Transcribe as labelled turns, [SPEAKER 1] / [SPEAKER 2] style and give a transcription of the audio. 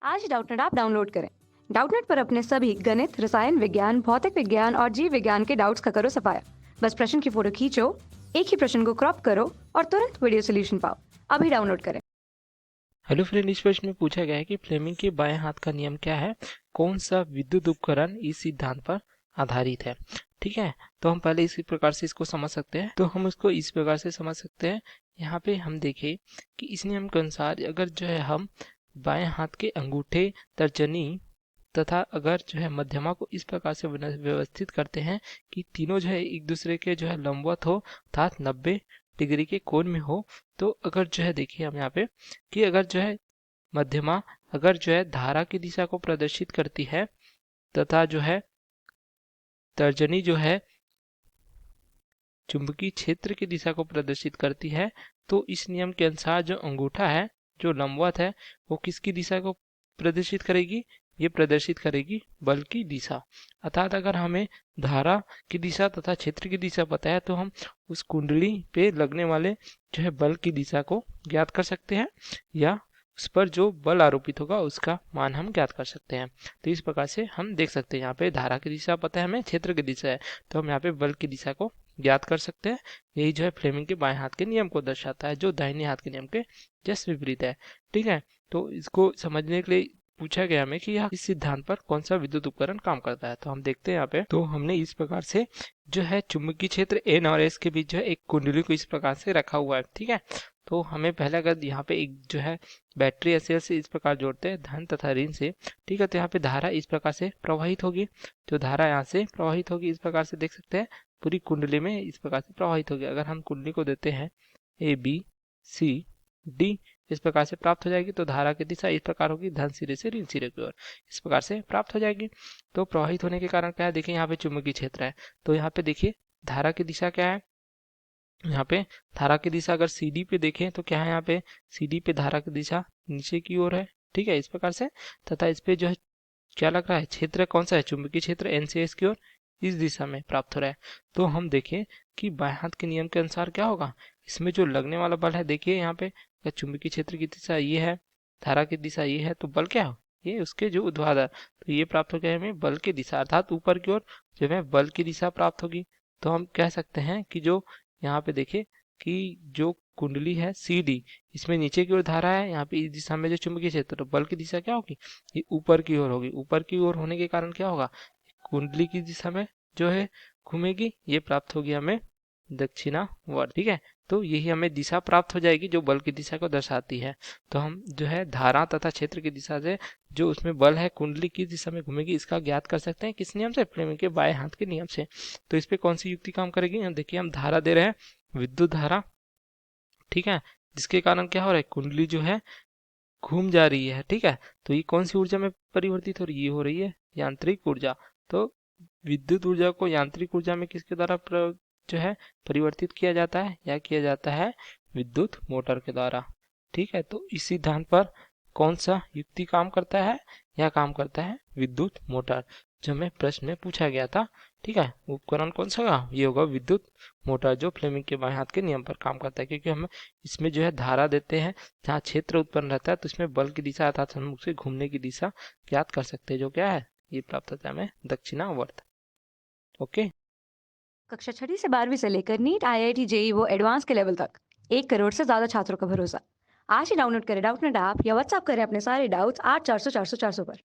[SPEAKER 1] आज ही Doubtnut app download करें। Doubtnut पर अपने सभी गणित, रसायन विज्ञान, भौतिक विज्ञान और जीव विज्ञान के डाउट्स का करो सफाया। बस प्रश्न की फोटो खींचो, एक ही प्रश्न को क्रॉप करो और तुरंत वीडियो सोल्यूशन पाओ। अभी डाउनलोड करें।
[SPEAKER 2] हेलो फ्रेंड, इस प्रश्न में पूछा गया है कि फ्लेमिंग के बाएं हाथ का नियम क्या है। कौन सा विद्युत उपकरण इस सिद्धांत पर आधारित है। ठीक है, तो हम पहले इसी प्रकार से इसको समझ सकते हैं। तो हम इसको इस प्रकार से समझ सकते हैं। यहाँ पे हम देखें कि इस नियम के अनुसार अगर जो है हम बाएं हाथ के अंगूठे, तर्जनी तथा अगर जो है मध्यमा को इस प्रकार से व्यवस्थित करते हैं कि तीनों जो है एक दूसरे के जो है लंबवत हो अर्थात 90 डिग्री के कोण में हो। तो अगर जो है देखिए हम यहाँ पे कि अगर जो है मध्यमा अगर जो है धारा की दिशा को प्रदर्शित करती है तथा जो है तर्जनी जो है चुंबकीय क्षेत्र की दिशा को प्रदर्शित करती है, तो इस नियम के अनुसार जो अंगूठा है जो लंबवत है वो किसकी दिशा को प्रदर्शित करेगी, ये प्रदर्शित करेगी बल की दिशा। अर्थात अगर हमें धारा की दिशा तथा क्षेत्र की दिशा पता है तो हम उस कुंडली पे लगने वाले जो है बल की दिशा को ज्ञात कर सकते हैं या उस पर जो बल आरोपित होगा उसका मान हम ज्ञात कर सकते हैं। तो इस प्रकार से हम देख सकते हैं यहाँ पे धारा की दिशा पता है हमें, क्षेत्र की दिशा है, तो हम यहाँ पे बल की दिशा को ज्ञात कर सकते हैं। यही जो है फ्लेमिंग के बाएं हाथ के नियम को दर्शाता है जो दाहिने हाथ के नियम के जस्ट विपरीत है। ठीक है, तो इसको समझने के लिए पूछा गया हमें कि यह इस सिद्धांत पर कौन सा विद्युत उपकरण काम करता है। तो हम देखते हैं यहाँ पे, तो हमने इस प्रकार से जो है चुंबकीय क्षेत्र एन और एस के बीच जो है एक कुंडली को इस प्रकार से रखा हुआ है। ठीक है, तो हमें पहले अगर यहाँ पे एक जो है बैटरी या सेल से इस प्रकार जोड़ते हैं धन तथा ऋण से। ठीक है, तो यहाँ पे धारा इस प्रकार से प्रवाहित होगी, जो धारा यहाँ से प्रवाहित होगी इस प्रकार से देख सकते हैं पूरी कुंडली में इस प्रकार से प्रवाहित होगी। अगर हम कुंडली को देते हैं ए बी सी डी इस प्रकार से प्राप्त हो जाएगी, तो धारा की दिशा इस प्रकार होगी धन सिरे से ऋण सिरे की ओर इस प्रकार से प्राप्त हो जाएगी। तो प्रवाहित होने के कारण क्या है, देखिए यहाँ पे चुंबकीय क्षेत्र है, तो यहाँ पे देखिए धारा की दिशा क्या है। यहाँ पे धारा की दिशा अगर CD पे देखें तो क्या है, यहाँ पे CD पे धारा की दिशा नीचे की ओर है। ठीक है, इस प्रकार से तथा इस पे जो है क्या लग रहा है, क्षेत्र कौन सा है, चुंबकीय क्षेत्र N से S की ओर इस दिशा में प्राप्त हो रहा है। तो हम देखें कि बाएं हाथ के नियम के अनुसार क्या होगा, इसमें जो लगने वाला बल है देखिए यहाँ पे अगर चुंबकीय क्षेत्र की दिशा ये है, धारा की दिशा ये है, तो बल क्या हो, ये उसके जो ऊर्ध्वाधर, तो ये प्राप्त हो गया हमें बल की दिशा अर्थात ऊपर की ओर जो है बल की दिशा प्राप्त होगी। तो हम कह सकते हैं कि जो यहाँ पे देखिए कि जो कुंडली है CD इसमें नीचे की ओर धारा है, यहाँ पे इस दिशा में जो चुंबकीय क्षेत्र, तो बल की दिशा क्या होगी, ये ऊपर की ओर होगी। ऊपर की ओर होने के कारण क्या होगा, कुंडली की दिशा में जो है घूमेगी, ये प्राप्त होगी हमें दक्षिणावर्त। ठीक है, तो यही हमें दिशा प्राप्त हो जाएगी जो बल की दिशा को दर्शाती है। तो हम जो है धारा तथा क्षेत्र की दिशा से जो उसमें बल है कुंडली किस दिशा में घूमेगी इसका ज्ञात कर सकते हैं किस नियम से, फ्लेमिंग के बाएं हाथ के नियम से। तो इस पे कौन सी युक्ति काम करेगी, हम देखिए हम धारा दे रहे हैं विद्युत धारा। ठीक है, जिसके कारण क्या हो रहा है, कुंडली जो है घूम जा रही है। ठीक है, तो ये कौन सी ऊर्जा में परिवर्तित हो रही है, ये हो रही है यांत्रिक ऊर्जा। तो विद्युत ऊर्जा को यांत्रिक ऊर्जा में किसके द्वारा जो है परिवर्तित किया जाता है, या किया जाता है विद्युत मोटर के द्वारा। ठीक है, तो इस सिद्धांत पर कौन सा युक्ति काम करता है, या काम करता है विद्युत मोटर, जो हमें प्रश्न में पूछा गया था। ठीक है, उपकरण कौन सा होगा, ये होगा विद्युत मोटर जो फ्लेमिंग के बाएं हाथ के नियम पर काम करता है, क्योंकि हम इसमें जो है धारा देते हैं जहाँ क्षेत्र उत्पन्न रहता है, तो इसमें बल की दिशा अर्थात सन्मुख से घूमने की दिशा ज्ञात कर सकते हैं, जो क्या है, ये प्राप्त होता है हमें दक्षिणावर्त। ओके,
[SPEAKER 1] कक्षा 6 से 12वीं से लेकर नीट, IIT, JEE वो एडवांस के लेवल तक 1 करोड़ से ज्यादा छात्रों का भरोसा। आज ही डाउनलोड करें डाउटनेट ऐप या व्हाट्सएप करें अपने सारे डाउट्स 8400 400 400 पर।